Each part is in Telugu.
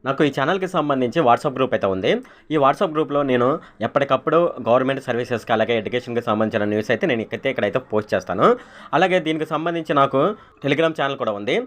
నాకు ఈ ఛానల్‌కి సంబంధించి వాట్సాప్ గ్రూప్ అయితే ఉంది. ఈ వాట్సాప్ గ్రూప్‌లో నేను ఎప్పటికప్పుడు గవర్నమెంట్ సర్వీసెస్‌కి అలాగే ఎడ్యుకేషన్‌కి సంబంధించిన న్యూస్ అయితే నేను ఇక్కడైతే పోస్ట్ చేస్తాను. అలాగే దీనికి సంబంధించి నాకు టెలిగ్రామ్ ఛానల్ కూడా ఉంది.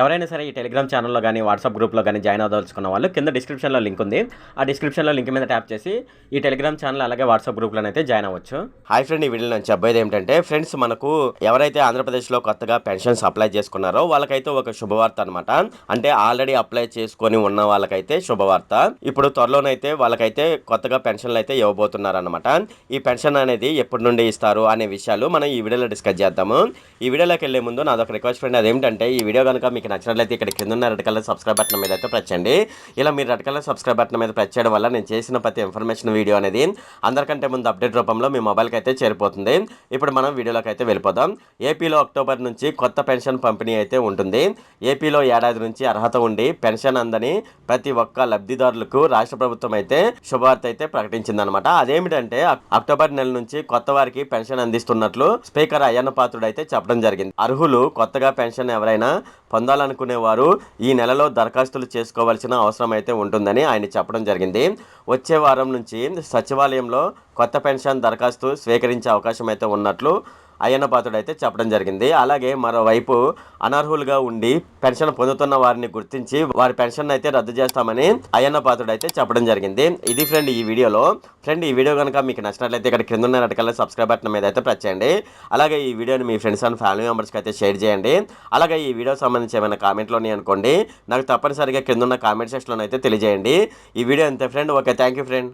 ఎవరైనా సరే ఈ టెలిగ్రామ్ ఛానల్‌లో గాని, వాట్సాప్ గ్రూప్‌లో గాని జాయిన్ అవ్వదలుచుకున్న వాళ్ళు కింద డిస్క్రిప్షన్‌లో లింక్ ఉంది. ఆ డిస్క్రిప్షన్‌లో లింక్ మీద ట్యాప్ చేసి ఈ టెలిగ్రామ్ ఛానల్ అలాగే వాట్సాప్ గ్రూప్‌లోనైతే జాయిన్ అవ్వచ్చు. హాయ్ ఫ్రెండ్, ఈ వీడియోలో నేను చెప్పేది ఏంటంటే ఫ్రెండ్స్, మనకు ఎవరైతే ఆంధ్రప్రదేశ్‌లో కొత్తగా పెన్షన్స్ అప్లై చేసుకున్నారో వాళ్ళకైతే ఒక శుభవార్త అనమాట. అంటే ఆల్రెడీ అప్లై చేసుకొని ఉన్న వాళ్ళకైతే శుభవార్త. ఇప్పుడు త్వరలోనైతే వాళ్ళకైతే కొత్తగా పెన్షన్లు అయితే ఇవ్వబోతున్నారనమాట. ఈ పెన్షన్ అనేది ఎప్పటి నుండి ఇస్తారు అనే విషయాలు మనం ఈ వీడియోలో డిస్కస్ చేద్దాము. ఈ వీడియోలోకి వెళ్ళే ముందు నాదొక రిక్వెస్ట్ ఫ్రెండ్, అదేంటంటే ఈ వీడియో కనుక మీకు నచ్చినట్లయితే ఇక్కడ కింద ఉన్న రెడ్ కలర్ సబ్స్క్రైబ్ బటన్ మీద అయితే ప్రెస్ చేయండి. ఇలా మీరు రెడ్ కలర్ సబ్స్క్రైబ్ బటన్ మీద ప్రెస్ చేయడం వల్ల నేను చేసిన ప్రతి ఇన్ఫర్మేషన్ వీడియో అనేది అందరికంటే ముందు అప్డేట్ రూపంలో మీ మొబైల్కి అయితే చేరిపోతుంది. ఇప్పుడు మనం వీడియోలోకి అయితే వెళ్ళిపోదాం. ఏపీలో అక్టోబర్ నుంచి కొత్త పెన్షన్ పంపిణీ అయితే ఉంటుంది. ఏపీలో ఏడాది నుంచి అర్హత ఉండి పెన్షన్ అందని ప్రతి ఒక్క లబ్ధిదారులకు రాష్ట్ర ప్రభుత్వం అయితే శుభవార్త అయితే ప్రకటించిందనమాట. అదేమిటంటే అక్టోబర్ నెల నుంచి కొత్త వారికి పెన్షన్ అందిస్తున్నట్లు స్పీకర్ అయ్యన్న పాత్రుడు అయితే చెప్పడం జరిగింది. అర్హులు కొత్తగా పెన్షన్ ఎవరైనా పొందాలనుకునే వారు ఈ నెలలో దరఖాస్తులు చేసుకోవాల్సిన అవసరం అయితే ఉంటుందని ఆయన చెప్పడం జరిగింది. వచ్చే వారం నుంచి సచివాలయంలో కొత్త పెన్షన్ దరఖాస్తు స్వీకరించే అవకాశం అయితే ఉన్నట్లు అయ్యన్న పాత్రుడు అయితే చెప్పడం జరిగింది. అలాగే మరోవైపు అనర్హులుగా ఉండి పెన్షన్ పొందుతున్న వారిని గుర్తించి వారి పెన్షన్ అయితే రద్దు చేస్తామని అయ్యన్న పాత్రుడు అయితే చెప్పడం జరిగింది. ఇది ఫ్రెండ్ ఈ వీడియోలో. ఫ్రెండ్, ఈ వీడియో కనుక మీకు నచ్చినట్లయితే ఇక్కడ కింద ఉన్న రెడ్ కలర్ సబ్స్క్రైబ్ బటన్ మీద అయితే ప్రెస్ చేయండి. అలాగే ఈ వీడియోని మీ ఫ్రెండ్స్ అండ్ ఫ్యామిలీ మెంబర్స్కి అయితే షేర్ చేయండి. అలాగే ఈ వీడియో సంబంధించి ఏమైనా కామెంట్లు ఉన్నాయి అనుకోండి, నాకు తప్పనిసరిగా కింద ఉన్న కామెంట్ సెక్షన్లో అయితే తెలియజేయండి. ఈ వీడియో అంతే friend. Okay, thank you friend.